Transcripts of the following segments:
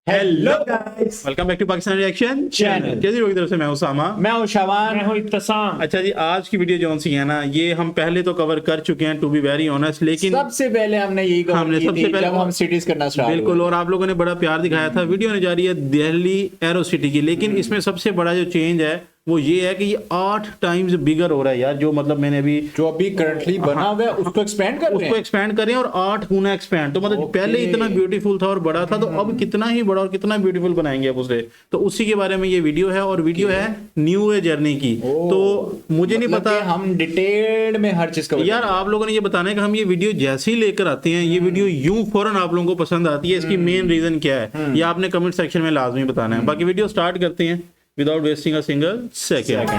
Hello guys, welcome back to Pakistan reaction channel. कैसी लोग तरफ से मैं उसामा। मैं हूं शाबान। मैं हूं इत्तसाम। अच्छा जी, आज की वीडियो जो सी है ना, ये हम पहले तो कवर कर चुके हैं टू बी वेरी ऑनेस्ट, लेकिन सबसे पहले हमने यही कवर हमने की सबसे थी पहले जब हम सिटीज करना स्टार्ट बिल्कुल, और आप लोगों ने बड़ा प्यार दिखाया था। वीडियो ने जा रही है दिल्ली एरो सिटी की, लेकिन इसमें सबसे बड़ा जो चेंज है वो ये है कि ये 8 टाइम्स बिगर हो रहा है यार। जो मतलब मैंने अभी जो अभी करंटली बना हुआ है उसको एक्सपेंड कर रहे उसको हैं। एक्सपेंड करें और 8 गुना एक्सपेंड। तो मतलब पहले इतना ब्यूटीफुल था और बड़ा था, तो अब कितना ही बड़ा और कितना ब्यूटीफुल बनाएंगे अब उसे। तो उसी के बारे में ये वीडियो है, और वीडियो है न्यू ए जर्नी की। तो मुझे नहीं मतलब पता, कि हम डिटेल्ड में हर चीज कवर यार आप लोगों ने ये बताना है कि हम ये वीडियो जैसे ही लेकर आते हैं, ये वीडियो यूं फौरन आप लोगों को पसंद आती है, इसकी मेन रीजन क्या है ये आपने कमेंट सेक्शन में लाजमी बताना है। बाकी वीडियो स्टार्ट करते हैं without wasting a single second.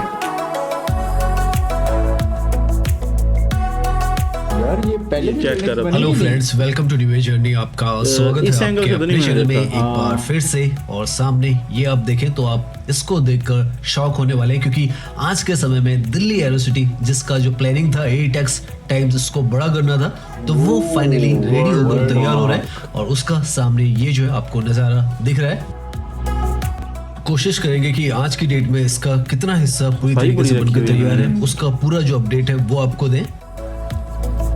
यार ये पहले भी चेक कर रहा था। Hello friends, welcome to new journey. आपका स्वागत इस है एंगल आपके से तो अपने नहीं चैनल में मिलता। एक बार फिर से। और सामने ये आप देखें तो आप इसको देखकर शॉक होने वाले हैं, क्योंकि आज के समय में दिल्ली एरो सिटी, जिसका जो प्लानिंग था 8x टाइम्स इसको बड़ा करना था, तो वो फाइनली रेडी होकर तैयार हो रहा है। और उसका सामने ये जो है आपको नजारा दिख रहा है। कोशिश करेंगे कि आज की डेट में इसका कितना हिस्सा पूरी तरीके से बनकर तैयार है, उसका पूरा जो अपडेट है वो आपको दें।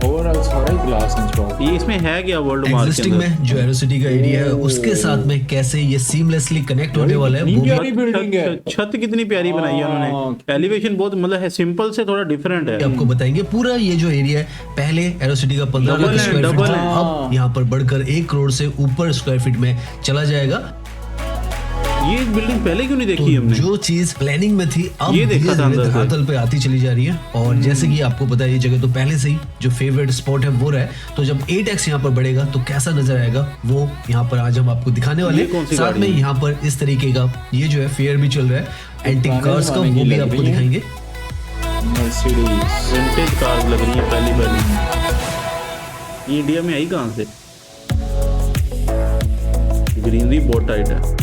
ओवरऑल सारा ही ग्लास एंड स्टॉक। ये इसमें है क्या वर्ल्ड मार्क एग्जिस्टिंग में जो एरो सिटी का एरिया है उसके साथ में कैसे ये सीमलेसली कनेक्ट होने वाला है, वो भी प्यारी बिल्डिंग है। छत कितनी प्यारी बनाई है उन्होंने। एलिवेशन बहुत मतलब है, सिंपल से थोड़ा डिफरेंट है। आपको बताएंगे। पूरा ये जो एरिया है, पहले एरो सिटी का 15 लाख स्क्वायर फीट था, अब यहाँ पर बढ़कर 1 करोड़ से ऊपर स्क्वायर फीट में चला जाएगा। ये बिल्डिंग पहले क्यों नहीं देखी तो हमने? जो चीज प्लानिंग में थी अब ये देखा था अंदर से। धरातल पे आती चली जा रही है। और जैसे कि आपको पता है, ये जगह तो पहले से ही जो फेवरेट स्पॉट है वो रहा है। तो जब 8x यहाँ पर बढ़ेगा तो कैसा नजर आएगा वो यहाँ पर आज हम आपको दिखाने वाले ये कौन सी हैं। साथ गाड़ी में है? यहाँ पर इस तरीके का ये जो है फेयर भी चल रहा है एंटीक कार्स का, वो भी आपको दिखाएंगे। मर्सिडीज विंटेज कार्स लग रही है पहली। ये इंडिया में आई कहाँ से? ग्रीनरी बहुत टाइट है।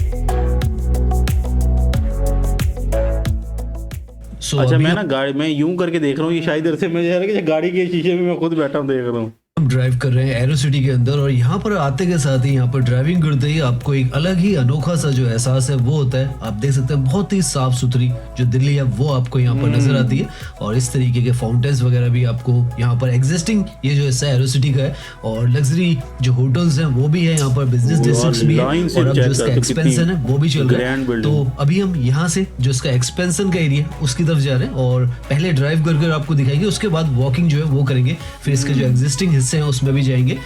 अच्छा, मैं ना गाड़ी में यूं करके देख रहा हूँ, ये शायद इधर से मुझे लग रहा है कि गाड़ी के शीशे में मैं खुद बैठा हूँ देख रहा हूँ। हम ड्राइव कर रहे हैं एरो सिटी के अंदर, और यहाँ पर आते के साथ ही यहाँ पर ड्राइविंग करते ही आपको एक अलग ही अनोखा सा जो एहसास है वो होता है। आप देख सकते हैं बहुत ही साफ सुथरी जो दिल्ली है वो आपको यहाँ पर नजर आती है। और इस तरीके के फाउंटेन्स वगैरह भी आपको यहाँ पर एग्जिस्टिंग ये जो हिस्सा एरो सिटी का है। और लग्जरी जो होटल्स हैं वो भी है यहाँ पर, बिजनेस डिस्ट्रिक्ट्स भी है, और अब जो इसका एक्सपेंशन है वो भी चल रहा है। तो अभी हम यहाँ से जो इसका एक्सपेंशन का एरिया है उसकी तरफ जा रहे हैं, और पहले ड्राइव कर आपको दिखाएंगे, उसके बाद वॉकिंग जो है वो करेंगे, फिर इसके जो एग्जिस्टिंग हिस्से हैं उसमें भी जाएंगे।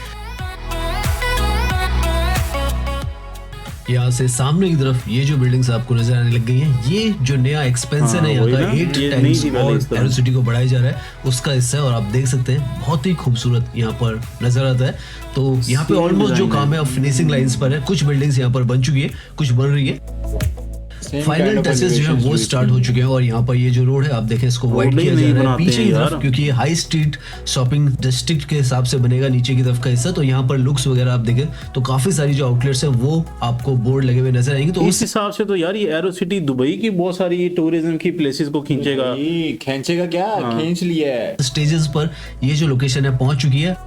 यहाँ से सामने की तरफ ये जो बिल्डिंग्स आपको नजर आने लग गई हैं, ये जो नया एक्सपेंशन है यहाँ का 8 टाइम्स और एरो सिटी को बढ़ाया जा रहा है उसका हिस्सा है। और आप देख सकते हैं बहुत ही खूबसूरत यहाँ पर नजर आता है। तो यहाँ पे ऑलमोस्ट जो काम है अब फिनिशिंग लाइंस पर है। कुछ बिल्डिंग्स यहाँ पर बन चुकी है, कुछ बन रही है। फाइनल टचेस जो है वो स्टार्ट हो चुके हैं। और यहाँ पर ये जो रोड है आप देखें, इसको वाइड किया जा रहा है पीछे की तरफ, क्योंकि ये हाई स्ट्रीट शॉपिंग डिस्ट्रिक्ट के हिसाब से बनेगा नीचे की तरफ का हिस्सा। तो यहाँ पर लुक्स वगैरह आप देखें तो काफी सारी जो आउटलेट्स है वो आपको बोर्ड लगे हुए नजर आएंगे। तो इस हिसाब से तो यार ये एरो सिटी दुबई की बहुत सारी टूरिज्म की प्लेसेस को खींचेगा। खींचेगा क्या, खींच लिया है। स्टेजेस पर ये जो लोकेशन है पहुंच चुकी है।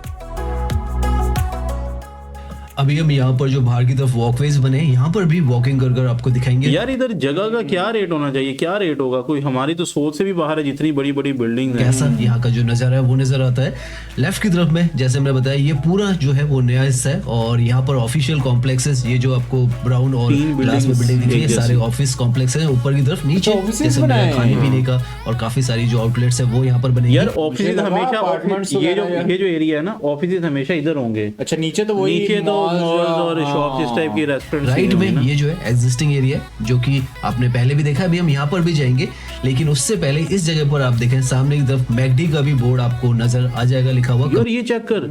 अभी हम यहाँ पर जो बाहर की तरफ वॉकवेज बने हैं यहाँ पर भी वॉकिंग कर आपको दिखाएंगे। यार इधर जगह का क्या रेट होना चाहिए, क्या रेट होगा? कोई हमारी तो सोच से भी बाहर है, जितनी बड़ी बड़ी बिल्डिंग है। कैसा यहाँ का जो नजारा है वो नजर आता है। लेफ्ट की तरफ में जैसे मैंने बताया ये पूरा जो है वो नया हिस्सा है। और यहाँ पर ऑफिशियल कॉम्प्लेक्सेस, ये जो आपको ब्राउन और ग्लास में बिल्डिंग दिख रही है, सारे ऑफिस कॉम्प्लेक्स है। ऊपर की तरफ नीचे जैसे खाने पीने का और काफी सारी जो आउटलेट्स है वो यहाँ पर बनेंगे। यार ऑफिस हमेशा, ये जो एरिया है ना, ऑफिस हमेशा इधर होंगे। अच्छा, नीचे तो वही, नीचे तो मॉल्स और शॉप, इस टाइप की रेस्टोरेंट। राइट में ये जो है एग्जिस्टिंग एरिया जो कि आपने पहले भी देखा, अभी हम यहाँ पर भी जाएंगे। लेकिन उससे पहले इस जगह पर आप देखें सामने की तरफ मैकडी का भी बोर्ड आपको नजर आ जाएगा लिखा हुआ। यार ये चेक कर,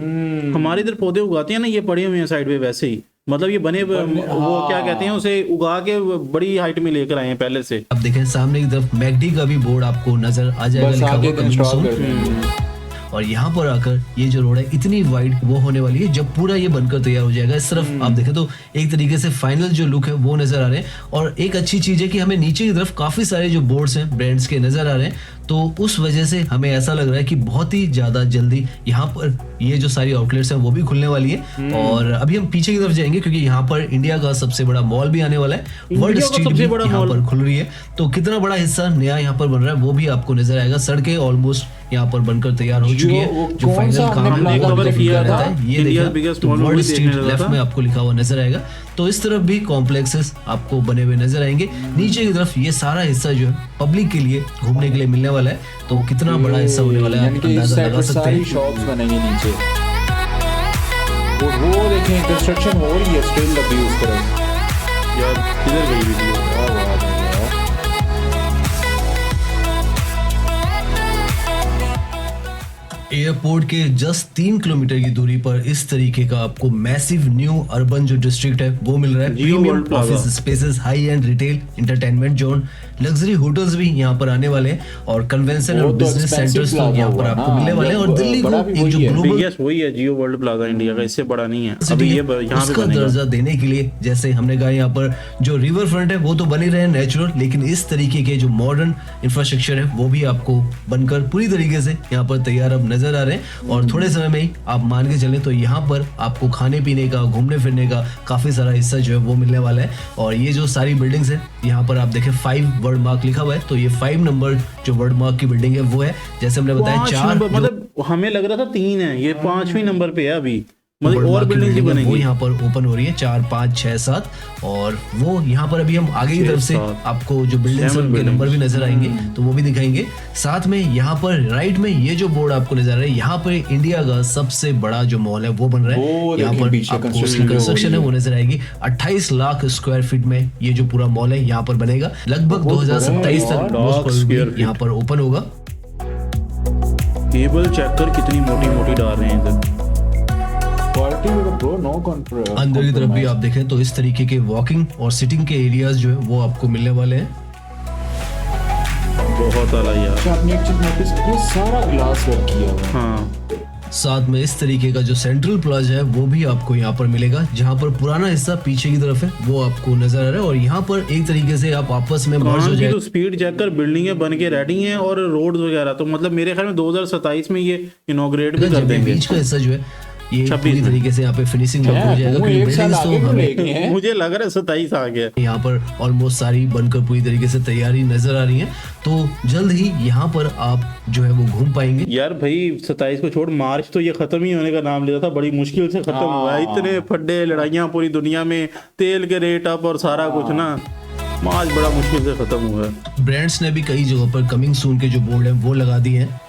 हमारे इधर पौधे उगाते हैं ना, ये पड़े हुए हैं साइड पे वैसे ही, मतलब ये बने वो क्या कहते हैं उसे, उगा के बड़ी हाइट में लेकर आए हैं पहले से। अब देखें सामने की तरफ मैकडी का भी बोर्ड आपको नजर आ जाएगा लिखा हुआ। और यहाँ पर आकर ये जो रोड है इतनी वाइड वो होने वाली है जब पूरा ये बनकर तैयार हो जाएगा। इस तरफ आप देखें तो एक तरीके से फाइनल जो लुक है वो नजर आ रहे हैं। और एक अच्छी चीज है कि हमें नीचे की तरफ काफी सारे जो बोर्ड्स हैं ब्रांड्स के नजर आ रहे हैं। तो उस वजह से हमें ऐसा लग रहा है कि बहुत ही ज्यादा जल्दी यहाँ पर ये जो सारी आउटलेट्स हैं वो भी खुलने वाली है। और अभी हम पीछे की तरफ जाएंगे क्योंकि यहाँ पर इंडिया का सबसे बड़ा मॉल भी आने वाला है, वर्ल्ड स्ट्रीट भी यहाँ पर खुल रही है। तो कितना बड़ा हिस्सा नया यहाँ पर बन रहा है वो भी आपको नजर आएगा। सड़कें ऑलमोस्ट यहाँ पर बनकर तैयार हो चुकी है। जो फाइनल काम हमने कवर किया था, ये देखिए वर्ल्ड स्ट्रीट लेफ्ट में आपको लिखा हुआ नजर आएगा। तो इस तरफ भी कॉम्प्लेक्सेस आपको बने हुए नजर आएंगे। नीचे की तरफ ये सारा हिस्सा जो है पब्लिक के लिए घूमने के लिए मिलने वाला है। तो कितना बड़ा हिस्सा होने वाला है आप अंदाजा लगा सकते हैं। शॉप्स बनेंगे नीचे, वो देखें कंस्ट्रक्शन हो रही है, स्टिल लग रही है उस तरफ। यार किधर गई वीडियो? क्या बात है यार। एयरपोर्ट के जस्ट 3 किलोमीटर की दूरी पर इस तरीके का आपको मैसिव न्यू अर्बन जो डिस्ट्रिक्ट है वो मिल रहा है। Jio premium world plaza. Office spaces, high end retail, entertainment zone, luxury hotels भी यहाँ पर आने वाले हैं और कन्वेंशन और वो तो बिजनेस expensive सेंटर्स तो plaza यहाँ पर हुआ आपको ना, मिलने वाले हैं। और दिल्ली को बड़ा भी एक जो वही है। ग्लोबल बिगेस्ट वही है जियो वर्ल्ड प्लाजा इंडिया का, इससे बड़ा नहीं है अभी। ये यहाँ पे उसका बनेगा। दर्जा देने के लिए जैसे हमने कहा यहाँ पर जो रिवर फ्रंट है वो तो बन ही रहे हैं नेचुरल, लेकिन इस तरीके के जो मॉडर्न इंफ्रास्ट्रक्चर है वो भी आपको बनकर पूरी तरीके से यहाँ पर तैयार अब नजर आ रहे हैं। और थोड़े समय में ही आप मान के चलें तो यहाँ पर आपको खाने पीने का, घूमने फिरने का काफी सारा हिस्सा जो है वो मिलने वाला है। और ये जो सारी बिल्डिंग्स है यहाँ पर आप देखें 5 वर्ड मार्क लिखा हुआ है, तो ये 5 नंबर जो वर्ड मार्क की बिल्डिंग है वो है। जैसे हमने बताया 4 मतलब हमें लग रहा था 3 है, ये 5वीं नंबर पे है अभी। मतलब और वर्ड बिल्डिंग की वो बनेगी। यहाँ पर ओपन हो रही है 4, 5, 6, 7 और वो यहाँ पर अभी हम आगे की तरफ से 6, 7, आपको जो बिल्डिंग्स 7 के नंबर भी नजर आएंगे तो वो भी दिखाएंगे। साथ में यहाँ पर राइट में ये जो बोर्ड आपको नजर आ रहा है, यहाँ पर इंडिया का सबसे बड़ा जो मॉल है वो बन रहा वो है। यहाँ देखिए पर पीछे आपको construction उसकी जो हो कंस्ट्रक्शन है रही वो नजर आएगी। 28 लाख स्क्वायर फीट में ये जो पूरा मॉल है यहाँ पर बनेगा। लगभग बहुत बड़ा है 2027 तक यार, most lakh probably square feet। यहाँ पर ओपन होगा। केबल चेक कर कितनी मोटी मोटी डाल रहे हैं इधर। क्वालिटी में तो ब्रो नो कॉम्प्रोमाइज। अंदर की तरफ भी आप देखें तो इस तरीके के वॉकिंग और सिटिंग के एरियाज जो है वो आपको मिलने वाले हैं। बहुत आला यार। अच्छा, आपने एक चीज नोटिस की, सारा ग्लास वर्क किया हुआ है। हाँ साथ में इस तरीके का जो सेंट्रल प्लाजा है वो भी आपको यहाँ पर मिलेगा, जहाँ पर पुराना हिस्सा पीछे की तरफ है वो आपको नजर आ रहा है। और यहाँ पर एक तरीके से आप आपस में मर्ज हो काम की जाए। तो स्पीड चेक कर, बिल्डिंगें बन के रेडी हैं और रोड्स वगैरह तो मतलब मेरे ख्याल में 2027 में ये इनॉग्रेट भी कर जब ये देंगे। बीच का हिस्सा जो है ये 26 पूरी में। तरीके से यहाँ पे फिनिशिंग वर्क हो जाएगा। तुम क्योंकि एक साल बिल्डिंग्स तो आगे क्यों हमें लेके हैं? मुझे लग रहा है 27 आ गया। यहाँ पर ऑलमोस्ट सारी बनकर पूरी तरीके से तैयारी नजर आ रही है। तो जल्द ही यहाँ पर आप जो है वो घूम पाएंगे। यार भाई 27 को छोड़, मार्च तो ये खत्म ही होने का नाम लेता था, बड़ी मुश्किल से खत्म हुआ है। इतने फड्डे लड़ाइयाँ पूरी दुनिया में, तेल के रेट अप और सारा कुछ ना, मार्च बड़ा मुश्किल से खत्म हुआ है। ब्रांड्स ने भी कई जगहों पर कमिंग सून के जो बोर्ड है वो लगा दिए हैं।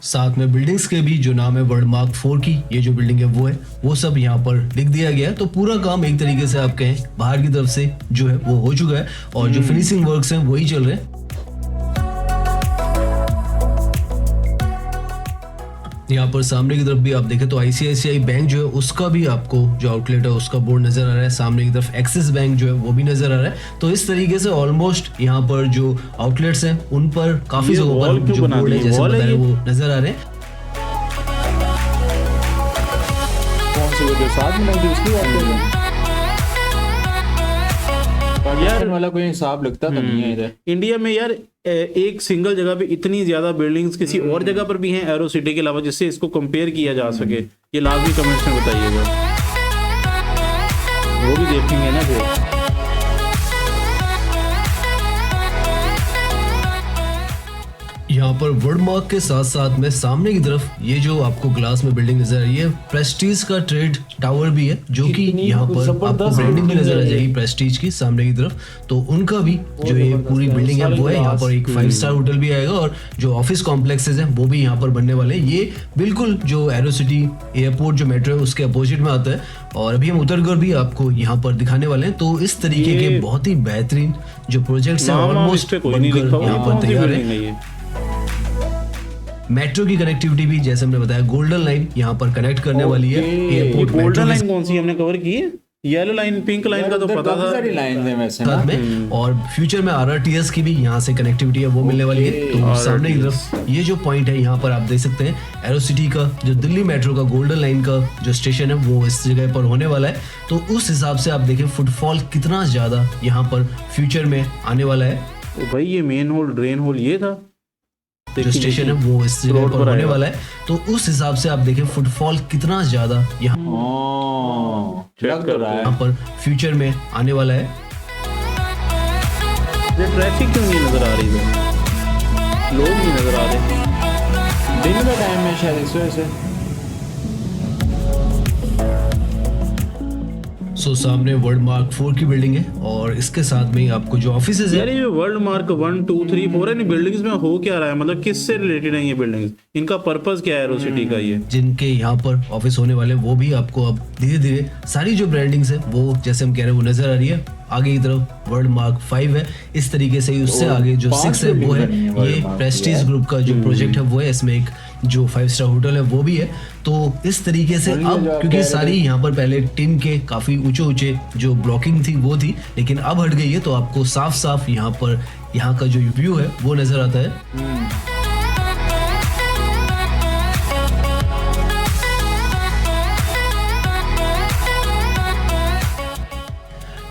साथ में बिल्डिंग्स के भी जो नाम है वर्ल्ड मार्क 4 की ये जो बिल्डिंग है वो सब यहाँ पर लिख दिया गया है। तो पूरा काम एक तरीके से आप कहें बाहर की तरफ से जो है वो हो चुका है और जो फिनिशिंग वर्क्स हैं वही चल रहे हैं। यहाँ पर सामने की तरफ भी आप देखें तो आईसीआईसीआई बैंक जो है उसका भी आपको जो आउटलेट है उसका बोर्ड नजर आ रहा है। सामने की तरफ एक्सिस बैंक जो है वो भी नजर आ रहा है। तो इस तरीके से ऑलमोस्ट यहाँ पर जो आउटलेट्स हैं उन पर काफी ये जगहों wall पर क्यों जो बना बोर्ड है दिए? जैसे wall है बताया ये? वो नजर आ रहे हैं। कौन सी वजह साथ में लगी उसकी बात कर रहे हैं? यार वाला कोई हिसाब लगता तो नहीं है इधर। इंडिया में यार एक सिंगल जगह पे इतनी ज्यादा बिल्डिंग्स किसी और जगह पर भी हैं एरो सिटी के अलावा, जिससे इसको कंपेयर किया जा सके? ये लाजमी कमेंट्स में बताइएगा, वो भी देखेंगे ना फिर। यहाँ पर वर्ड मार्क के साथ साथ में सामने की तरफ ये जो आपको ग्लास में बिल्डिंग नजर आ रही है प्रेस्टीज का ट्रेड टावर भी है, जो कि कितनी यहाँ पर आपको जबरदस्त ब्रांडिंग भी नजर आ है। जाएगी प्रेस्टीज की सामने की तरफ। तो उनका भी जो ये पूरी बिल्डिंग है वो है। यहाँ पर एक 5 स्टार होटल भी आएगा और जो ऑफिस कॉम्प्लेक्सेस हैं वो भी यहाँ पर बनने वाले हैं। ये बिल्कुल जो एरो सिटी एयरपोर्ट जो मेट्रो है उसके अपोजिट में आता है और अभी हम उतरकर भी आपको यहाँ पर दिखाने वाले हैं। तो इस तरीके के बहुत ही बेहतरीन जो प्रोजेक्ट्स हैं ऑलमोस्ट बनकर यहाँ पर तैयार है। मेट्रो की कनेक्टिविटी भी जैसे हमने बताया गोल्डन लाइन यहाँ पर कनेक्ट करने वाली है एयरपोर्ट गोल्डन मेट्रो लाइन कौन सी हमने कवर की है? येलो लाइन, पिंक लाइन का तो पता था। सारी लाइन है वैसे ना। साथ में और फ्यूचर में आरआरटीएस की भी यहाँ से कनेक्टिविटी है वो मिलने वाली है। तो सामने की तरफ ये जो पॉइंट है यहाँ पर आप देख सकते हैं एरो सिटी का जो दिल्ली मेट्रो का गोल्डन लाइन का जो स्टेशन है वो इस जगह पर होने वाला है। तो उस हिसाब से आप देखें फुटफॉल कितना ज्यादा यहाँ पर फ्यूचर में आने वाला है। तो भाई ये मेन होल ड्रेन होल ये था। जो स्टेशन है वो इस जगह पर होने वाला है। तो उस हिसाब से आप देखें फुटफॉल कितना ज्यादा यहाँ लग तो रहा है। यहाँ पर फ्यूचर में आने वाला है। ये ट्रैफिक क्यों नहीं नजर आ रही है, लोग नहीं नजर आ रहे। दिन का टाइम है शायद इस वजह से। सो सामने वर्ल्ड मार्क 4 की बिल्डिंग है और इसके साथ में आपको जो ऑफिसेज यार है, ये वर्ल्ड मार्क 1 2 3 4 है, इन बिल्डिंग्स में हो क्या रहा है, मतलब किससे रिलेटेड है ये बिल्डिंग्स, इनका पर्पस क्या है एरो सिटी का ये। जिनके यहाँ पर ऑफिस होने वाले हैं, वो भी आपको अब धीरे धीरे सारी जो ब्रांडिंग्स है वो जैसे हम कह रहे हैं वो नजर आ रही है। आगे की तरफ वर्ल्ड मार्क 5 है, इस तरीके से ही उससे आगे जो 6 है वो है ये प्रेस्टीज ग्रुप का जो प्रोजेक्ट है वो है। इसमें एक जो 5 स्टार होटल है वो भी है। तो इस तरीके से अब क्योंकि सारी यहाँ पर पहले टिन के काफी ऊंचे जो ब्लॉकिंग थी वो थी, लेकिन अब हट गई है, तो आपको साफ साफ यहाँ पर यहाँ का जो व्यू है वो नजर आता है।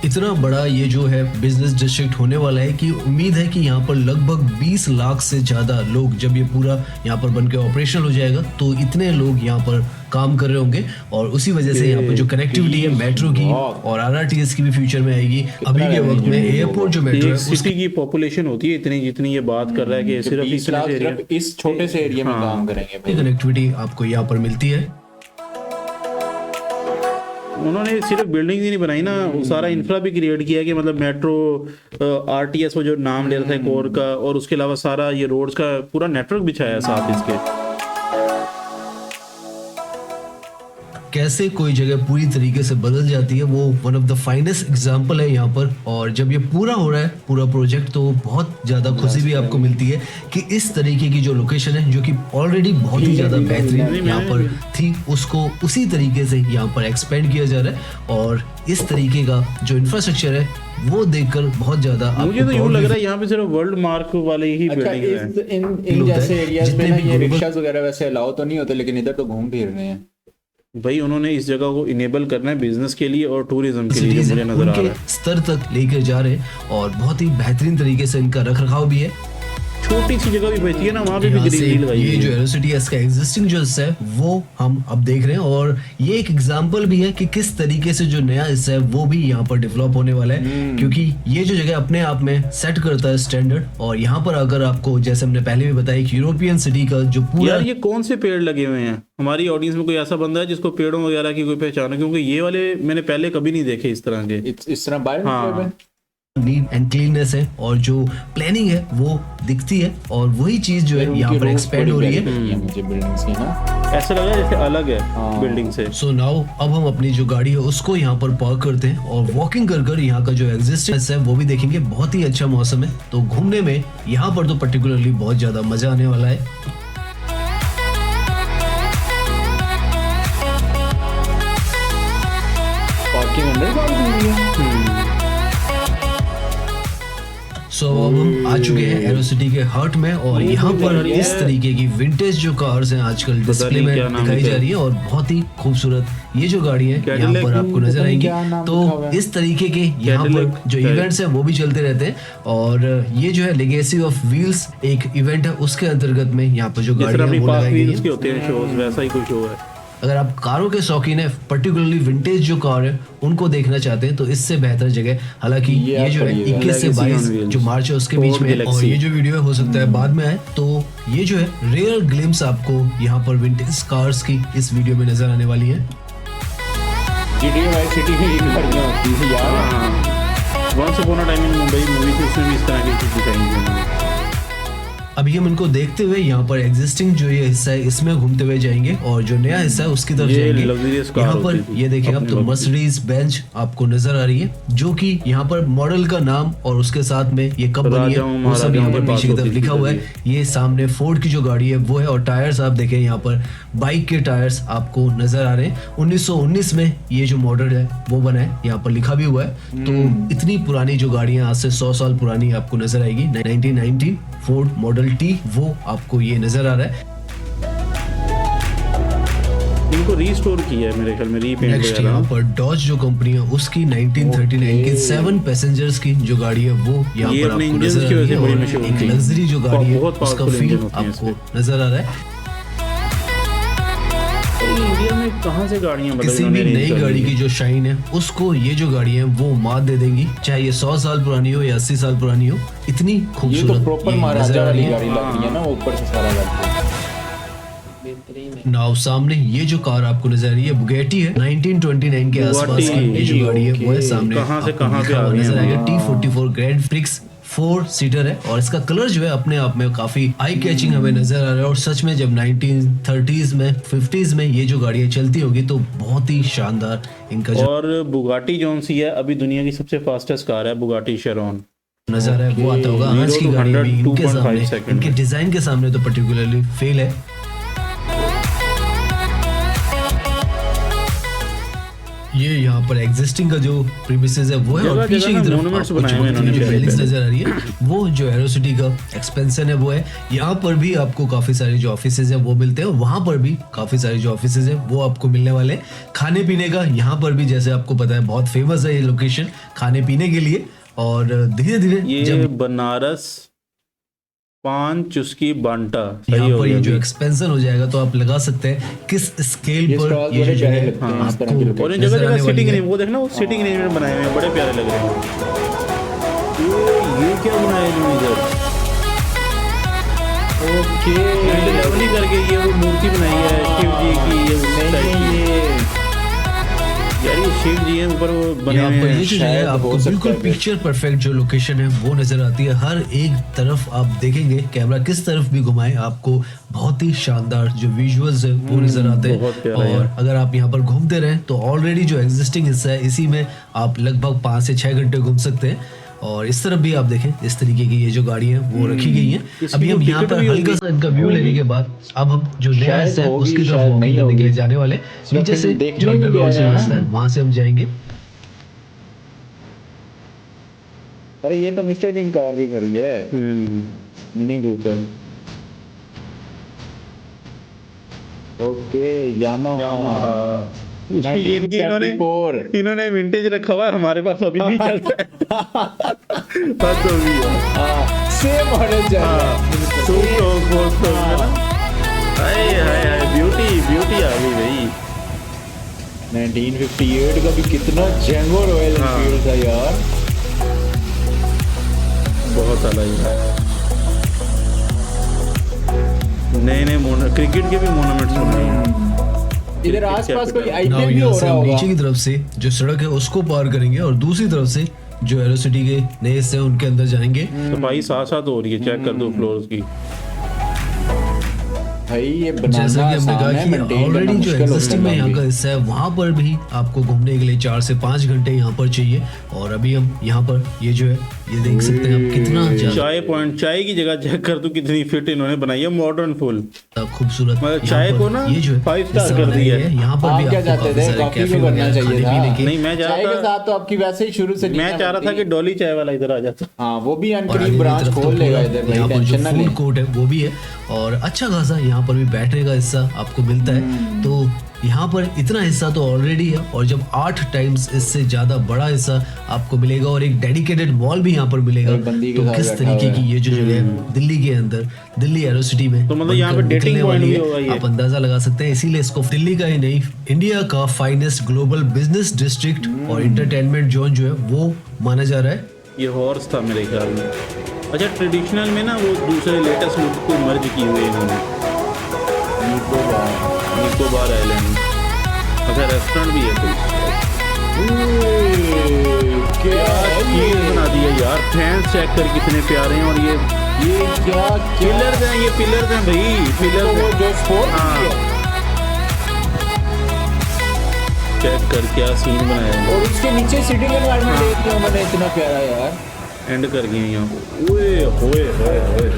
इतना बड़ा ये जो है बिजनेस डिस्ट्रिक्ट होने वाला है कि उम्मीद है कि यहाँ पर लगभग 20 लाख से ज्यादा लोग, जब ये पूरा यहाँ पर बनके ऑपरेशनल हो जाएगा तो इतने लोग यहाँ पर काम कर रहे होंगे। और उसी वजह से यहाँ पर जो कनेक्टिविटी है मेट्रो की और RRTS की भी फ्यूचर में आएगी। अभी के वक्त में एयरपोर्ट जो मेट्रो है सिटी की पॉपुलेशन होती है इतनी जितनी ये बात कर रहा है कि सिर्फ 20 लाख सिर्फ इस छोटे से एरिया में काम करेंगे भाई। कनेक्टिविटी आपको यहाँ पर मिलती है। उन्होंने सिर्फ बिल्डिंग ही नहीं बनाई ना, वो सारा इंफ्रा भी क्रिएट किया कि मतलब मेट्रो RTS वो जो नाम ले रहा था कोर का, और उसके अलावा सारा ये रोड्स का पूरा नेटवर्क बिछाया है साथ इसके। कैसे कोई जगह पूरी तरीके से बदल जाती है वो one of the finest example है यहाँ पर। और जब ये पूरा हो रहा है पूरा प्रोजेक्ट तो बहुत ज्यादा खुशी भी आपको मिलती है कि इस तरीके की जो लोकेशन है जो कि ऑलरेडी बहुत ही ज्यादा बेहतरीन यहाँ पर थी, उसको उसी तरीके से यहाँ पर एक्सपेंड किया जा रहा है। और इस तरीके का जो इंफ्रास्ट्रक्चर है वो देखकर बहुत ज्यादा मुझे तो यूं लग रहा है यहाँ पे सिर्फ वर्ल्ड मार्क वाले ही बिल्डिंग है। इन जैसे एरियाज में ना ये रिक्शास वगैरह वैसे अलाउ तो नहीं होते, लेकिन इधर तो घूम फिर रहे हैं भाई। उन्होंने इस जगह को इनेबल करना है बिजनेस के लिए और टूरिज्म के लिए, मुझे नजर आ रहा है स्तर तक लेकर जा रहे हैं और बहुत ही बेहतरीन तरीके से इनका रखरखाव भी है। छोटी सी जगह भी बचती है ना, वहाँ पे भी ग्रीन लगाई ये जो एरोसिटी इसका एग्जिस्टिंग जो हिस्सा है वो हम अब देख रहे हैं। और ये एक एग्जांपल भी है कि किस तरीके से जो नया हिस्सा है वो भी यहाँ पर डेवलप होने वाला है, क्योंकि ये जो जगह अपने आप में सेट करता है स्टैंडर्ड। और यहाँ पर अगर आपको जैसे हमने पहले भी बताया कि यूरोपियन सिटी का जो पूरा, यार ये कौन से पेड़ लगे हुए हैं, हमारी ऑडियंस में कोई ऐसा बंदा है जिसको पेड़ों वगैरह की कोई पहचान है, क्योंकि ये वाले मैंने पहले कभी नहीं देखे इस तरह के। इस तरह बायो नीट एंड क्लीननेस है और जो प्लानिंग है वो दिखती है। और वही चीज जो है यहाँ पर एक्सपेंड हो रही है। मुझे बिल्डिंग्स की ना ऐसा लगा जैसे अलग है बिल्डिंग से। सो नाउ अब हम अपनी जो गाड़ी है उसको यहाँ पर पार्क करते हैं और वॉकिंग कर यहाँ का जो एग्जिस्टेंस है वो भी देखेंगे। बहुत ही अच्छा मौसम है तो घूमने में यहाँ पर तो पर्टिकुलरली बहुत ज्यादा मजा आने वाला है। पार्किंग अंडरग्राउंड भी है। सो अब हम आ चुके हैं एरोसिटी के हार्ट में और यहाँ पर इस तरीके की विंटेज जो कार्स हैं आजकल डिस्प्ले में दिखाई जा रही है और बहुत ही खूबसूरत ये जो गाड़ी है यहाँ पर आपको नजर आएंगी। तो इस तरीके के यहाँ पर जो इवेंट्स हैं वो भी चलते रहते हैं। और ये जो है लेगेसी ऑफ व्हील्स एक इवेंट है, उसके अंतर्गत में यहाँ पर जो गाड़ी है वो लगाई गई है। वैसा ही कोई शो है। अगर आप कारों के शौकीन है, पर्टिकुलरली विंटेज जो कार है उनको देखना चाहते हैं तो इससे बेहतर जगह, हालांकि ये जो है 21 से 22 जो मार्च है उसके बीच में, और ये जो वीडियो है हो सकता है बाद में आए, तो ये जो है रेयर ग्लिम्स आपको यहाँ पर विंटेज कार्स की इस वीडियो में नजर आने वाली है। GTA वाइस सिटी में एक गाड़ियां होती है यार। Once upon a time in Mumbai movie थी, उसमें भी इस तरह की चीज दिखाई गई। अभी हम इनको देखते हुए यहाँ पर एग्जिस्टिंग जो ये हिस्सा है इसमें घूमते हुए जाएंगे और जो नया हिस्सा है उसकी तरफ जाएंगे। यहाँ पर ये देखें आप तो मर्सिडीज बेंच आपको नजर आ रही है, जो कि यहाँ पर मॉडल का नाम और उसके साथ में ये कब बनी है वो सब यहाँ पर पीछे की तरफ लिखा हुआ है। ये सामने फोर्ड की जो गाड़ी है वो है और टायर्स आप देखें यहाँ पर बाइक के टायर्स आपको नजर आ रहे हैं। 1919 में ये जो मॉडल है वो बना है, यहाँ पर लिखा भी हुआ है। तो इतनी पुरानी जो गाड़ियां आज से 100 साल पुरानी आपको नजर आएगी। 1919 फोर्ड मॉडल टी वो आपको ये नजर आ रहा है। इनको रीस्टोर किया है मेरे ख्याल में, रीपेंट नेक्स्ट वगैरह। यहाँ पर डॉज जो कंपनी है उसकी 1939 की 7 पैसेंजर्स की जो गाड़ी है वो यहाँ ये पर अपने आपको इंजन्स नजर की आ वजह रही से है बड़ी और मशहूर एक थी। लग्जरी जो गाड़ी है बहुत उसका powerful फील engine होती हैं आपको इसमें। नजर आ रहा है। इंडिया में कहाँ से गाड़ियाँ मतलब किसी भी नई गाड़ी की जो शाइन है उसको ये जो गाड़ी है वो मात दे देंगी, चाहे ये 100 साल पुरानी हो या 80 साल पुरानी हो। इतनी ये तो खूबसूरत प्रॉपर ये नजर महाराजा आ वाली रही है। गाड़ी लग रही है ना, ऊपर से सारा लगता है। नाउ सामने ये जो कार आपको नजर आ रही है बुगैटी है 1929 के आसपास बुगाटी की ये जो गाड़ी है वो है सामने कहाँ से आपको कहाँ पे लिखा आ हुआ गए नजर हैं आएगा T44 ग्रैंड प्रिक्स 4 सीटर है और इसका कलर जो है अपने आप में काफी आई कैचिंग हमें नजर आ रहा है। और सच में जब 1930s में 50s में ये जो गाड़ियां चलती होगी तो बहुत ही शानदार इनका जो और बुगाटी जौन सी है अभी दुनिया की सबसे फास्टेस्ट कार है बुगाटी शेरॉन। नजारा है वो आता होगा आज 0 की to गाड़ी में 100 इनके 2.5 सामने सेकंड इनके में। डिजाइन के सामने तो पर्टिकुलरली फेल है। ये यहाँ पर एग्जिस्टिंग का जो प्रीमिसेस है वो है और जगह पीछे की जगह तरफ monuments आपको बनाए हुए चमकती हुई इन्होंने जो पहले रेलिंग्स पहले। नजर आ रही है वो जो एरोसिटी का एक्सपेंशन है वो है। यहाँ पर भी आपको काफी सारे जो ऑफिसेज है वो मिलते हैं और वहां पर भी काफी सारे जो ऑफिसेज है वो आपको मिलने वाले हैं। खाने पीने का यहाँ पर भी जैसे आपको पता है बहुत फेमस है ये लोकेशन खाने पीने के लिए। और धीरे धीरे ये जब बनारस पान चुस्की बांटा सही यहाँ हो पर ये गया जो अभी। एक्सपेंशन हो जाएगा तो आप लगा सकते हैं किस स्केल ये पर स्टॉल ये जो बड़े जगह प्यारे है लगते हैं इस तरह के आपको और इन नजर जगह आने जगह वाली सिटिंग है। नहीं वो देखना वो सिटिंग अरेंजमेंट बनाए हुए हैं बड़े प्यारे लग रहे हैं। ये क्या बनाया है इधर ओके लेवल ही करके ये वो मूर्ति बनाई है शिव जी की ये उस टाइप की। यार ये शिव जी हैं ऊपर वो बने यहाँ हुए पर ये हैं। जो जगह है शायद आपको हो सकता बिल्कुल है। पिक्चर परफेक्ट जो लोकेशन है वो नजर आती है। हर एक तरफ आप देखेंगे कैमरा किस तरफ भी घुमाए आपको बहुत ही शानदार जो विजुअल्स है वो नजर आते बहुत हैं। प्यारा और यार। अगर आप यहाँ पर घूमते रहें तो ऑलरेडी जो एग्जिस्टिंग हिस्सा है इसी में आप लगभग 5 से 6 घंटे घूम सकते हैं। और इस तरफ भी आप देखें इस तरीके की ये जो गाड़ी है वो रखी गई है। इसकी अभी हम तो यहाँ टिकट पर भी हल्का होगी। सा इनका व्यू लेने के बाद अब हम जो नया शायद हिस्सा है होगी, उसकी तरफ शायद वॉकिंग नहीं करने के लिए होगी। जाने वाले नीचे से देखने जो के लिए अंडरग्राउंड से आया है। रास्ता है वहां से हम जाएंगे। अरे ये तो मिस्टर जिंग कार भी कर लिया है नहीं गूगल। ओके यामा इन्होंने विंटेज रखा हुआ है हमारे पास अभी नहीं चलता है। बस हो गया। सेम मॉडल चल रहा है। हाय हाय हाय ब्यूटी आ गई भाई। 1958 का भी कितना जेंगो रॉयल हाँ। एनफील्ड था यार। बहुत अलग है। नए क्रिकेट के भी मोनूमेंट्स बन रहे हैं। इधर आसपास कोई नाउ आईपीएल भी यहाँ हो से रहा हम होगा। नीचे की तरफ से जो सड़क है उसको पार करेंगे और दूसरी तरफ से जो एरोसिटी के नए हिस्से हैं उनके अंदर जाएंगे। सफाई साथ साथ हो रही है चेक कर दो फ्लोर्स की। भाई ये जैसा कि बनाना हमने आसान है, कहा कि maintain करना ऑलरेडी जो मुश्किल होने एग्जिस्टिंग में लगा यहाँ अभी। का हिस्सा है वहाँ पर भी आपको घूमने के लिए 4 से 5 घंटे यहाँ पर चाहिए। और अभी हम यहाँ पर ये जो है ये देख सकते हैं आप कितना ज्यादा चाय पॉइंट चाय की जगह चेक कर दो कितनी फिट इन्होंने बनाई है मॉडर्न फुल। खूबसूरत मतलब यहाँ चाय पर को ना ये जो है 5 स्टार हिस्सा कर बनाया दिया गया है। यहाँ पर आप भी क्या आपको चाहते काफी थे? सारे कॉफी कैफे भी करना वगैरह चाहिए खाने पीने था। के नहीं मैं चाय के साथ तो आपकी वैसे ही शुरू से मैं नींद चाह रहा था आती कि है। डॉली चाय वाला इधर आ जाता। हाँ वो भी और अनकरीब आगे की ब्रांच तरफ तो खोल लेगा पूरा इधर यहाँ भाई, पर जो टेंशन ना फूड ले। कोर्ट है वो भी है और अच्छा खासा यहाँ पर भी बैठने का हिस्सा आपको मिलता है। तो यहाँ पर इतना हिस्सा तो ऑलरेडी है और जब 8 टाइम्स इससे ज्यादा बड़ा हिस्सा आपको मिलेगा और एक डेडिकेटेड मॉल भी यहाँ पर मिलेगा। एक बंदी के तो साथ किस बैठा तरीके हुआ की ये जो जगह है दिल्ली के अंदर दिल्ली एरोसिटी में तो मतलब यहाँ पे बनकर dating निकलने point वाली भी है। होगा ये। आप अंदाजा लगा सकते हैं इसीलिए इसको दिल्ली का ही नहीं इंडिया का फाइनेस्ट ग्लोबल बिजनेस डिस्ट्रिक्ट और इंटरटेनमेंट जोन जो है वो माना जा रहा है। ये हॉर्स था मेरे ख्याल में। अच्छा ट्रेडिशनल में ना वो दूसरे लेटेस्ट लुक को मर्ज किए हुए इन्होंने निकोबार आइलैंड। अच्छा रेस्टोरेंट भी है कोई। क्या चीज बना दी है यार। फैंस चेक कर कितने प्यारे हैं। और ये क्या पिलर्स हैं ये पिलर्स हैं भाई तो पिलर्स वो हैं। जो स्पोर्ट हाँ। चेक कर क्या सीन बनाया है। और उसके नीचे सिटिंग एनवायरनमेंट हाँ। देख रहे हो मैंने इतना प्यारा यार। एंड कर गए यहाँ पे। ओए होए होए होए।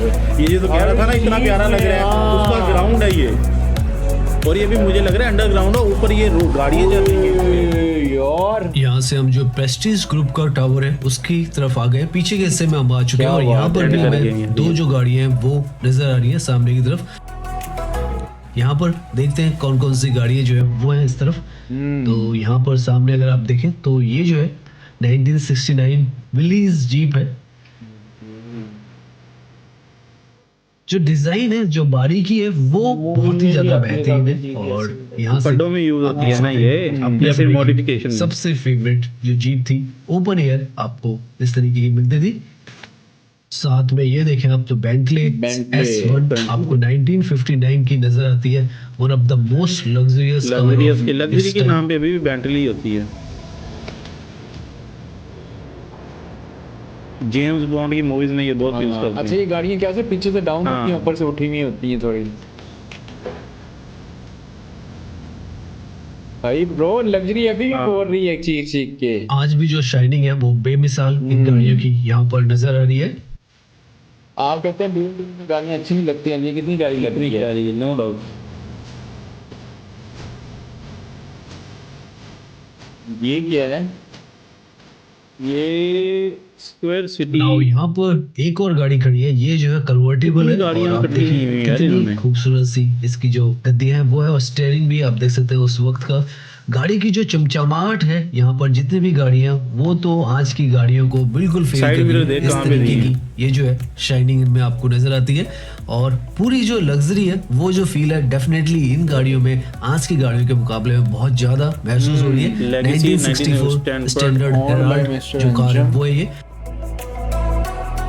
ये जो तो कह रहा था ना इतना प्यारा लग रहा है उसका ग्राउंड है ये। और ये भी मुझे लग रहा है अंडरग्राउंड है ऊपर ये गाड़ियाँ चल रही हैं। यार यहाँ से हम जो प्रेस्टीज ग्रुप का टावर है उसकी तरफ आ गए। पीछे के हिस्से में हम आ चुके हैं क्या और यहाँ बात पर है, भी कर गए हमें हैं। 2 जो गाड़ियां हैं वो नजर आ रही है सामने की तरफ। यहाँ पर देखते हैं कौन कौन सी गाड़ियाँ जो है वो है इस तरफ। तो यहाँ पर सामने अगर आप देखें तो ये जो है 1969 विलीज जीप है। जो डिजाइन है, जो बारीकी है, वो बहुत ही ज्यादा बेहतरीन है। और यहाँ से पड्डों में यूज होती है ना ये, या फिर मॉडिफिकेशन। सबसे फेवरेट जो जीप थी ओपन एयर आपको इस तरीके की मिलती थी। साथ में ये देखें आप तो बेंटले S1 आपको 1959 की नजर आती है। One of the most luxurious luxury के नाम पे अभी भी बेंटली होती है। जेम्स बॉन्ड की मूवीज में ये बहुत यूज करते हैं। अच्छा, ये गाड़ियाँ क्या से पीछे से डाउन होती हैं, ऊपर से उठी हुई होती हैं थोड़ी। भाई ब्रो, लग्जरी अभी भी बोल रही है चीख चीख के। आज भी जो शाइनिंग है वो बेमिसाल इन गाड़ियों की यहाँ पर नजर आ रही है। आप कहते हैं बीम गाड़ियाँ अच्छी नहीं लगती हैं, ये कितनी गाड़ी लग रही है? No doubt. ये क्या है? ये स्क्वायर सिटी। नाउ यहाँ पर एक और गाड़ी खड़ी है, ये जो है कन्वर्टेबल है। गाड़ियाँ और आप इकट्ठी की हुई हैं यार कितनी इन्होंने। खूबसूरत सी इसकी जो गद्दियाँ हैं वो है, और स्टीयरिंग भी आप देख सकते हो उस वक्त का। गाड़ी की जो चमचमाहट है यहाँ पर जितनी भी गाड़ियाँ, वो तो आज की गाड़ियों को बिल्कुल फेल साइड कर मिरर रही है। देख इस कहाँ पे तरीके दी है। की ये जो है शाइनिंग इनमें आपको नजर आती है। और पूरी जो लग्जरी है, वो जो फील है, डेफिनेटली इन गाड़ियों में आज की गाड़ियों के मुकाबले में बहुत ज्यादा महसूस हो रही है। Legacy 1964 स्टैंडर्ड हेराल्ड जो कार है वो है ये।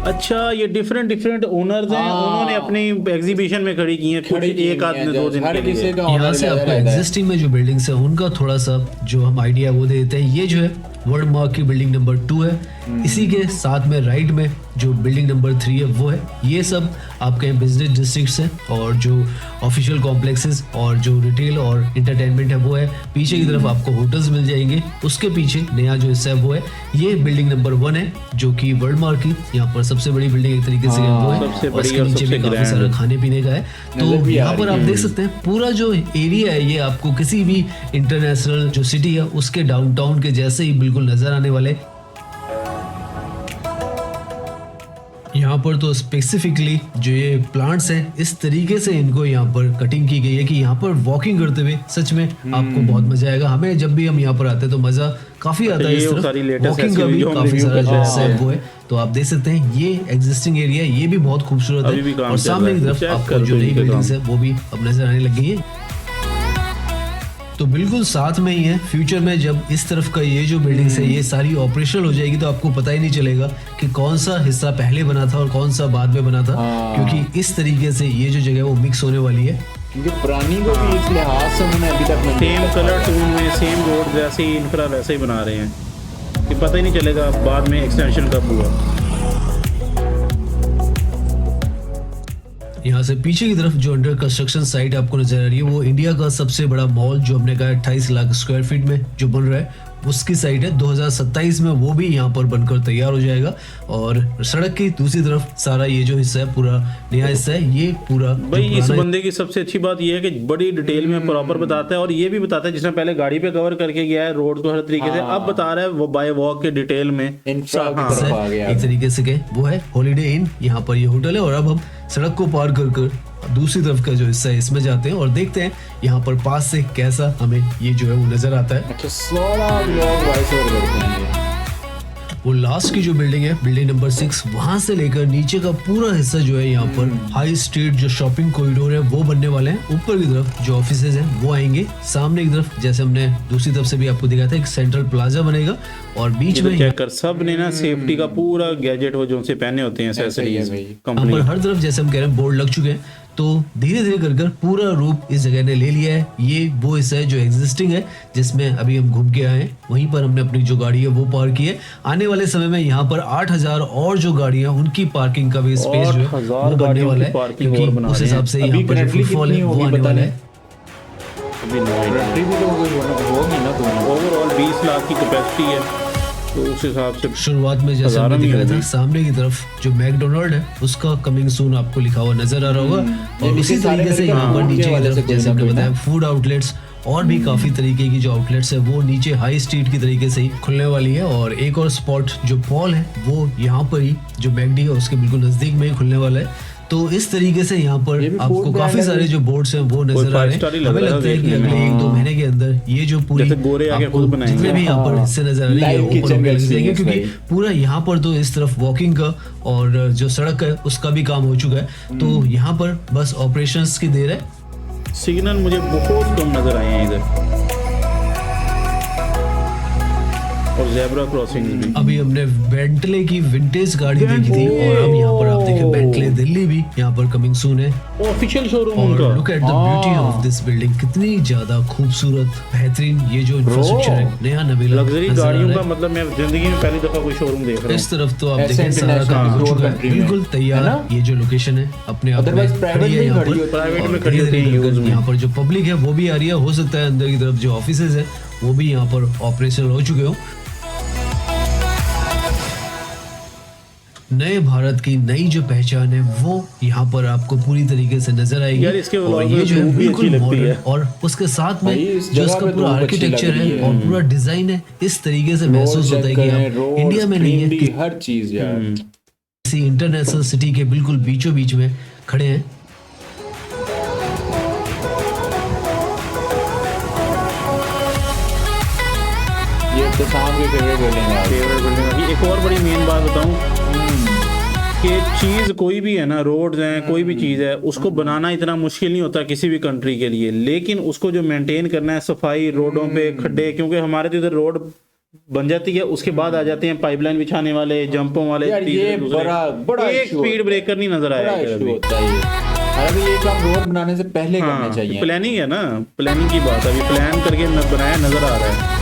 अच्छा, ये डिफरेंट ओनर्स हैं, उन्होंने अपनी एग्जीबिशन में खड़ी की हैं, कुछ एक आध में 2 दिन के लिए। यहाँ से आपको एग्जिस्टिंग में जो बिल्डिंग्स है उनका थोड़ा सा जो हम आइडिया वो दे देते हैं। ये जो है वर्ल्ड मार्क की बिल्डिंग नंबर 2 है। इसी के साथ में राइट में जो बिल्डिंग नंबर 3 है वो है। ये सब आपके बिजनेस डिस्ट्रिक्ट्स हैं, और जो ऑफिशियल कॉम्प्लेक्सेस और जो रिटेल और इंटरटेनमेंट है वो है। पीछे की तरफ आपको होटल्स मिल जाएंगे। उसके पीछे नया जो हिस्सा है वो है, ये बिल्डिंग नंबर 1 है, जो कि वर्ल्ड मार्क की यहाँ पर सबसे बड़ी बिल्डिंग एक तरीके से वो है। सबसे और बड़ी इसके और नीचे सबसे भी काफी grand सारा है। खाने पीने का है। तो यहाँ पर आप देख सकते हैं पूरा जो एरिया है ये आपको किसी भी इंटरनेशनल जो सिटी है उसके डाउनटाउन के जैसे ही बिल्कुल नजर आने वाले। यहाँ पर तो स्पेसिफिकली जो ये प्लांट्स हैं, इस तरीके से इनको यहाँ पर कटिंग की गई है कि यहाँ पर वॉकिंग करते हुए सच में आपको बहुत मजा आएगा। हमें जब भी हम यहाँ पर आते हैं तो मजा काफी आता है। इस ये सारी तरफ latest वॉकिंग का भी SUV जो हम काफी review सारा कर जो रहे हिस्सा है हैं। वो है। तो आप देख सकते हैं ये एग्जिस्टिंग एरिया ये भी बहुत खूबसूरत अभी भी है। काम और चल सामने रहा की है। तरफ चेक आपको कर जो दो नई इनके बिल्डिंग्स काम। है वो भी अब नजर आने लगी है। तो बिल्कुल साथ में ही है। फ्यूचर में जब इस तरफ का ये जो बिल्डिंग्स है ये सारी ऑपरेशनल हो जाएगी तो आपको पता ही नहीं चलेगा कि कौन सा हिस्सा पहले बना था और कौन सा बाद में बना था, क्योंकि इस तरीके से ये जो जगह वो मिक्स होने वाली है। क्योंकि पुरानी को भी इस लिहाज से उन्होंने अभी तक सेम कलर टून में सेम रोड जैसे ही इंफ्रा वैसे ही बना रहे हैं कि पता ही नहीं चलेगा बाद में एक्सटेंशन कब हुआ। यहाँ से पीछे की तरफ जो अंडर कंस्ट्रक्शन साइट आपको नजर आ रही है वो इंडिया का सबसे बड़ा मॉल जो हमने कहा 28 लाख स्क्वायर फीट में जो बन रहा है उसकी साइट है। 2027 में वो भी यहाँ पर बनकर तैयार हो जाएगा। और सड़क की दूसरी तरफ सारा ये जो हिस्सा है पूरा नया हिस्सा है। ये पूरा भाई इस बंदे की सबसे अच्छी बात ये है कि बड़ी डिटेल में प्रॉपर बताता है, और ये भी बताता है जिसने पहले गाड़ी पे कवर करके गया है रोड को हर तरीके से, अब बता रहा है वो बाय वॉक के डिटेल में। इंफ्रा की हाँ। तरफ आ गया। एक तरीके से के वो है हॉलीडे इन, यहाँ पर ये होटल है। और अब हम सड़क को पार कर कर दूसरी तरफ का जो हिस्सा है इसमें जाते हैं और देखते हैं यहाँ पर पास से कैसा हमें ये जो है वो नजर आता है। अच्छा, 16 लोग वॉइस ओवर करते हैं ये। वो लास्ट की जो बिल्डिंग है बिल्डिंग नंबर 6, वहां से लेकर नीचे का पूरा हिस्सा जो है यहाँ पर हाई स्ट्रीट जो शॉपिंग कॉरिडोर है वो बनने वाले हैं। ऊपर की तरफ जो ऑफिसेज हैं वो आएंगे। सामने की तरफ जैसे हमने दूसरी तरफ से भी आपको दिखाया था एक सेंट्रल प्लाजा बनेगा। और बीच में चेक कर सब ने ना सेफ्टी का पूरा गैजेट वो जो उनसे पहने होते हैं एक्सेसरीज भाई। यहाँ कंपनी। पर हर तरफ जैसे हम कह रहे हैं बोर्ड लग चुके हैं। तो धीरे धीरे कर कर पूरा रूप इस जगह ने ले लिया है। ये वो हिस्सा है जो एग्जिस्टिंग है जिसमें अभी हम घूम के आए हैं। वहीं पर हमने अपनी जो गाड़ी है वो पार्क की है। आने वाले समय में यहाँ पर 8000 और जो गाड़ियां उनकी पार्किंग का भी स्पेस जो है 8000 वो बनने वाला है, पार्किंग और क्योंकि बना उस रहे हैं। हिसाब से अभी यहाँ पर जो currently फुटफॉल है कितनी वो होगी आने पता वाला नहीं। है। बैटरी भी तो होगी ना तो ओवरऑल 20 लाख की कैपेसिटी है, तो उस हिसाब से शुरुआत में जैसे हज़ारों हमने में दिखाया था होगी। सामने की तरफ जो मैकडोनल्ड है उसका कमिंग सून आपको लिखा हुआ नजर आ रहा होगा। और उसी सारे तरीके से करके यहाँ पर हाँ, नीचे की वाले से तरफ कोई जैसे ना हमने कोई ना। बताया फूड आउटलेट्स और भी काफी तरीके की जो आउटलेट्स है वो नीचे हाई स्ट्रीट की तरीके से ही खुलने वाली है। और एक और स्पॉट जो पॉल है वो यहाँ पर ही जो मैकडी है उसके बिल्कुल नजदीक में ही खुलने वाला है। तो इस तरीके से यहाँ पर ये भी आपको food काफी brand सारे है। जो बोर्ड्स हैं वो नजर आ 5 रहे स्टार ही हैं। लग हमें रहा है लगता है कि देखने में। अगले 1-2 महीने के अंदर ये जो पूरी जैसे गोरे आके आपको खुद बनाएंगे। जितने भी यहाँ पर हाँ। हिस्से नजर आ रहे हैं Live ओपन kitchen होने का लग जाएंगे, experience क्योंकि भाई। पूरा यहाँ पर तो इस तरफ वॉकिंग का और जो सड़क है उसका भी काम हो चुका है। तो यहाँ पर बस ऑपरेशंस की देर है। सिग्नल मुझे बहुत कम नजर आए हैं इधर, और जेब्रा क्रॉसिंग्स भी। अभी हमने बेंटले की विंटेज गाड़ी देखी थी और अब यहाँ पर आप देखिए बेंटले दिल्ली भी यहाँ पर कमिंग सून है। ऑफिशियल शोरूम और उनका। Look at the beauty of this building, कितनी ज्यादा खूबसूरत बेहतरीन ये जो इंफ्रास्ट्रक्चर है नया नवीला लग्जरी नजर आ गाड़ियों रहा का है। मतलब मैं जिंदगी में पहली दफा कोई शोरूम देख रहा इस हूँ। तरफ तो आप ऐसे देखें सारा international काम हो road चुका है, country में। बिल्कुल तैयार है ना? ये जो लोकेशन है अपने आप में Otherwise private खड़ी है में यहाँ खड़ी पर। होती है। Private और में खड़ी धीरे-धीरे होती है करके use में। यहाँ पर जो पब्लिक है वो भी आ रही है, हो सकता है अंदर की तरफ जो ऑफिसेज है वो भी यहाँ पर ऑपरेशनल हो चुके हो। नए भारत की नई जो पहचान है वो यहाँ पर आपको पूरी तरीके से नजर आएगी। यार इसके और व्लॉग ये में जो है धूप भी बिल्कुल अच्छी लगती मॉडर्न है। और उसके साथ में भाई, इस जो जगह इसका पे पूरा धूप अच्छी आर्किटेक्चर लग रही है है। और पूरा डिजाइन है इस तरीके से महसूस होता है कि आप इंडिया में नहीं है, ग्रीनरी, हर चीज यार। किसी इंटरनेशनल सिटी के बिल्कुल बीचों बीच में खड़े हैं। ये तो शाम की फेवरेट बिल्डिंग है। फेवरेट बिल्डिंग अभी एक और बड़ी मेन बात बताऊं कि चीज कोई भी है ना, रोड्स हैं, कोई भी चीज है, उसको बनाना इतना मुश्किल नहीं होता किसी भी कंट्री के लिए, लेकिन उसको जो मेंटेन करना है, सफाई, रोडों पे खड्डे, क्योंकि हमारे तो इधर रोड बन जाती है उसके बाद आ जाते हैं पाइपलाइन बिछाने वाले, जंपों वाले, यार, तीसरे, ये दूसरे। बड़ा एक issue स्पीड ब्रेकर नहीं नजर आया बड़ा इधर इशू अभी। होता है ये। अरे ये काम रोड बनाने से पहले करना चाहिए। प्लानिंग है ना, प्लानिंग की बात है, अभी प्लान करके बनाया नजर आ रहा है।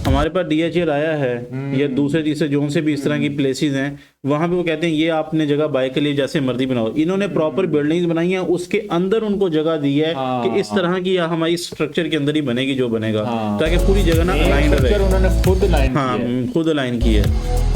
हमारे पास DHL आया है या दूसरे तीसरे जोन से भी इस तरह की प्लेसेस हैं, वहां पे वो कहते हैं ये आपने जगह बाइक के लिए जैसे मर्जी बनाओ। इन्होंने प्रॉपर बिल्डिंग्स बनाई हैं, उसके अंदर उनको जगह दी है कि इस तरह की हमारी स्ट्रक्चर के अंदर ही बनेगी जो बनेगा, ताकि पूरी जगह ना अलाइंड रहे। स्ट्रक्चर उन्होंने खुद लाइन हाँ, की है। खुद अलाइन की है,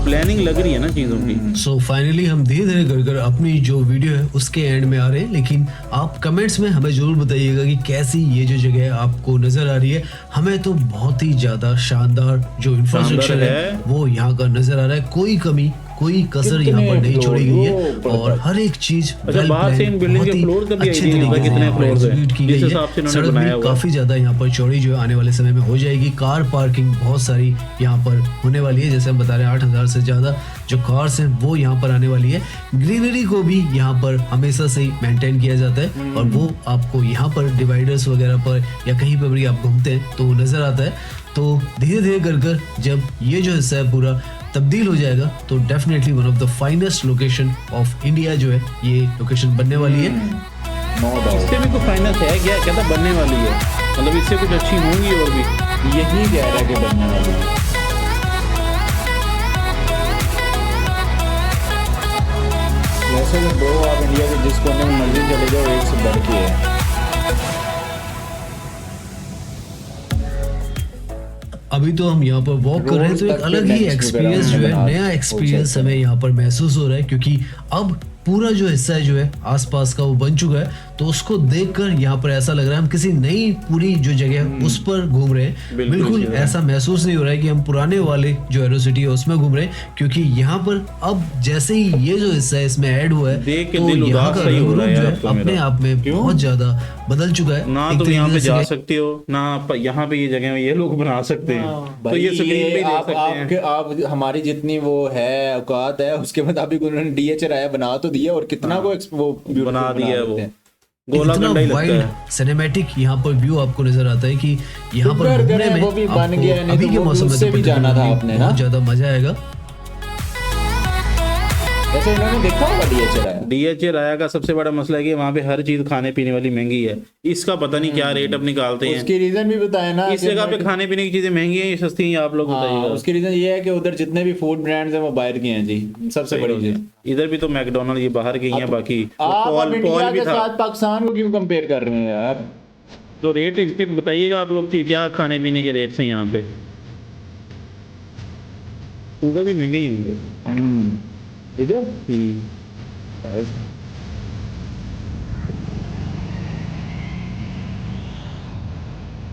प्लानिंग लग रही है ना चीजों की। सो फाइनली हम धीरे धीरे कर कर अपनी जो वीडियो है उसके एंड में आ रहे हैं, लेकिन आप कमेंट्स में हमें जरूर बताइएगा कि कैसी ये जो जगह आपको नजर आ रही है। हमें तो बहुत ही ज्यादा शानदार जो इंफ्रास्ट्रक्चर है है। वो यहाँ का नजर आ रहा है, कोई कमी कोई कसर यहाँ पर नहीं छोड़ी गई है और हर एक चीज अच्छा, बाहर से इन बिल्डिंग के फ्लोर का भी अच्छे idea नहीं होता तरीके से कितने यहाँ पर फ्लोर्स हैं, execute की जिस गई हिसाब से है। इन्होंने सड़क बनाया भी हुआ है। काफी ज्यादा यहाँ पर चौड़ी जो है आने वाले समय में हो जाएगी। कार पार्किंग बहुत सारी यहाँ पर होने वाली है, जैसे हम बता रहे हैं 8,000 से ज्यादा जो कार्स हैं वो यहाँ पर आने वाली है। ग्रीनरी को भी यहाँ पर हमेशा से ही मेंटेन किया जाता है और वो आपको यहाँ पर डिवाइडर्स वगैरह पर या कहीं पर भी आप घूमते हैं तो वो नजर आता है। तो धीरे धीरे कर कर जब ये जो हिस्सा है पूरा तब्दील हो जाएगा तो definitely one of the finest location of India जो है ये लोकेशन बनने वाली है। नो डाउट इससे भी कुछ फाइनेंस है क्या, कहता बनने वाली है, मतलब इससे कुछ अच्छी होंगी और भी। यही कह रहा है कि बनने वाली है। वैसे तो ब्रो आप इंडिया के जिस कोने में मर्जी चले जाओ एक से बढ़ के है। अभी तो हम यहाँ पर वॉक कर रहे हैं तो एक रोज तक अलग के ही bench एक्सपीरियंस वगैरह जो है, बना नया एक्सपीरियंस सकते हैं। हमें यहाँ पर महसूस हो रहा है, क्योंकि अब पूरा जो हिस्सा है जो है आसपास का वो बन चुका है। तो उसको देखकर यहाँ पर ऐसा लग रहा है हम किसी नई पूरी जो जगह है उस पर घूम रहे हैं। बिल्कुल ऐसा महसूस नहीं हो रहा है कि हम पुराने वाले जो एरोसिटी है उसमें घूम रहे हैं, क्योंकि यहाँ पर अब जैसे ही ये जो हिस्सा है इसमें ऐड हुआ है देख के तो दिल यहाँ उदास का सा ही हो रंग रहा है जो यार है अब तो अपने मेरा। आप में बहुत ज्यादा बदल चुका है। ना एक तुम यहाँ पे तरीके से जा सकते हो ना यहाँ पे ये जगह में ये लोग बना सकते हैं, तो भाई ये स्क्रीन पे ही देख आप सकते हैं। आप हमारी जितनी वो है औकात है उसके मुताबिक उन्होंने DHL आया बना तो दिया और कितना को वो beautiful बना दिया है वो, देते हैं। गोला इतना गंडा ही लगता वाइड है। सिनेमैटिक यहाँ पर व्यू आपको नजर आता है कि यहाँ पर शुक्र घूमने करें में वो भी बन आपको गया है, नहीं अभी तो के वो मौसम में उससे तो भी जाना था आपने ना। बहुत ज्यादा मजा आएगा। वैसे इन्होंने देखा होगा DHL आया। DHL आया का सबसे बड़ा मसला है कि वहाँ पे हर चीज खाने पीने वाली महंगी है, इसका पता नहीं क्या रेट अब निकालते हैं। उसकी रीजन भी बताया ना इस कि जगह पे खाने पीने की चीजें महंगी हैं या सस्ती हैं, आप लोग हाँ, बताइएगा। उसकी रीजन ये है कि उधर जितने भी फूड ब्रांड्स हैं वो बाहर के हैं जी, सबसे बड़ी चीज। इधर भी तो मैकडोनल्ड ये बाहर के ही हैं, बाकी आप पॉल अब इंडिया भी के था। साथ पाकिस्तान को क्यों कंपेयर कर रहे हैं यार? तो रेट इसके बताइएगा आप लोग कि क्या खाने पीने के रेट्स हैं यहाँ पे। उधर भी महंगे ही होंगे। इधर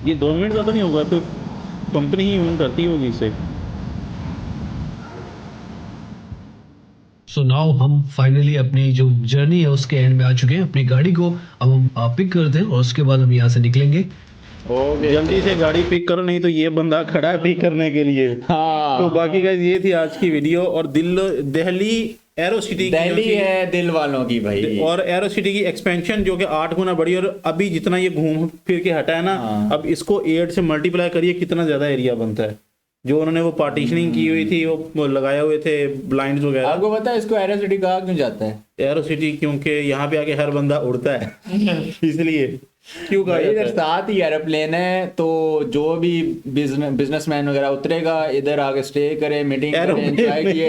ये 2 मिनट का तो नहीं होगा, तो कंपनी ही यूं करती होगी इसे। सो नाउ हम फाइनली अपनी जो जर्नी है उसके एंड में आ चुके हैं। अपनी गाड़ी को अब हम पिक करते हैं और उसके बाद हम यहाँ से निकलेंगे। ओके जल्दी से गाड़ी पिक करो, नहीं तो ये बंदा खड़ा है पिक करने के लिए। हाँ तो बाकी गाइस ये थी आज की वीडियो। और दिल्ली एरो सिटी दिल्ली है दिल वालों की भाई। और एरो सिटी की एक्सपेंशन जो कि 8 गुना बढ़ी, और अभी जितना ये घूम फिर के हटा है ना, हाँ। अब इसको 8 से मल्टीप्लाई करिए कितना ज्यादा एरिया बनता है। जो उन्होंने वो पार्टीशनिंग की हुई थी, वो लगाए हुए थे ब्लाइंड्स वगैरह। आपको पता है इसको एरो सिटी कहा क्यों जाता है? एरो सिटी क्योंकि यहाँ पे आके हर बंदा उड़ता है इसलिए क्यों कहा भाई जाता इधर है? साथ ही एरोप्लेन है, तो जो भी बिजनेसमैन वगैरह उतरेगा इधर आके स्टे करे, मीटिंग करे, एंजॉय किए।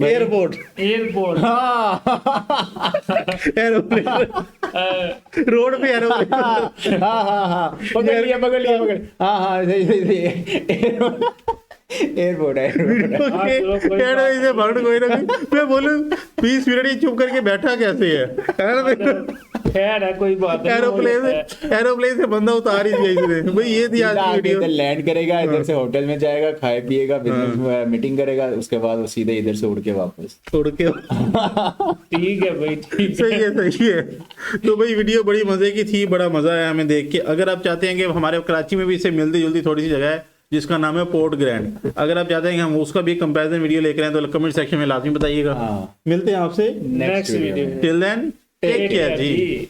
Airport airport. हाँ एरोप्लेन रोड पे एरोप्लेन। हाँ हाँ हाँ पकड़ लिया हाँ हाँ सही सही सही एयरपोर्ट है इसे भर कोई ना कोई। मैं बोलूं 20 मिनट ही चुप करके बैठा कैसे है? खैर है, कोई बात नहीं। एरोप्लेन से बंदा उतार ही दिया इसने। भाई ये थी आज की वीडियो। इधर लैंड करेगा, इधर से होटल में जाएगा, खाए पिएगा, बिजनेस मीटिंग करेगा, उसके बाद वो सीधे इधर से उड़ के वापस। उड़ के ठीक है भाई, ठीक सही है सही है। तो भाई वीडियो बड़ी मजे की थी, बड़ा मजा आया हमें देख के। अगर आप चाहते हैं कि हमारे कराची में भी इससे मिलती जुलती थोड़ी सी जगह है जिसका नाम है पोर्ट ग्रैंड, अगर आप चाहते हैं कि हम उसका भी कंपैरिजन वीडियो लेकर आए तो कमेंट सेक्शन में लाजमी बताइएगा। हाँ। मिलते हैं आपसे next video. Till then take care जी।